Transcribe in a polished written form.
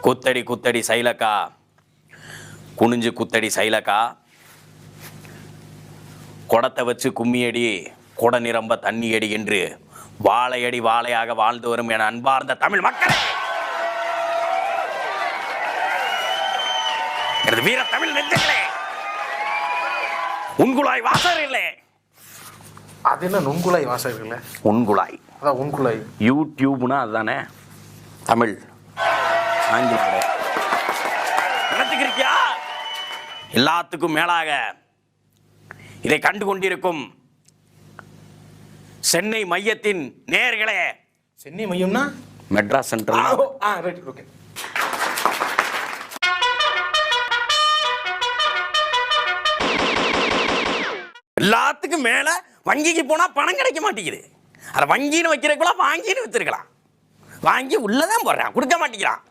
குத்தடி குத்தடி சைலக்கா, குனிஞ்சு குத்தடி சைலக்கா, குடத்தை வச்சு கும்மியடி, குட நிரம்ப தண்ணி அடி என்று வாழையடி வாழையாக வாழ்ந்து வரும் என அன்பார்ந்த தமிழ் மக்களே, எனது வீர தமிழ் நெஞ்சங்களே, உன்குழாய் வாசகர்களே. அது என்ன நுண்குழாய் வாசகர்களே? உன்குழாய், அதான் உன்குழாய். யூடியூப்னா அதுதானே தமிழ், ஆங்கிலம் நினைச்சுக்கிறியா? எல்லாத்துக்கும் மேலாக இதை கண்டு கொண்டிருக்கும் சென்னை மையத்தின் நேயர்களே. சென்னை மையம்னா மெட்ராஸ் சென்ட்ரல். ஓகே. எல்லாத்துக்கும் மேல வங்கிக்கு போனா பணம் கிடைக்க மாட்டேங்குது. அதை வங்கின்னு வைக்கிறதுக்குள்ள வாங்கின்னு வித்துருக்கலாம். வாங்கி உள்ளதான் போடுறான், கொடுக்க மாட்டேங்கிறான்.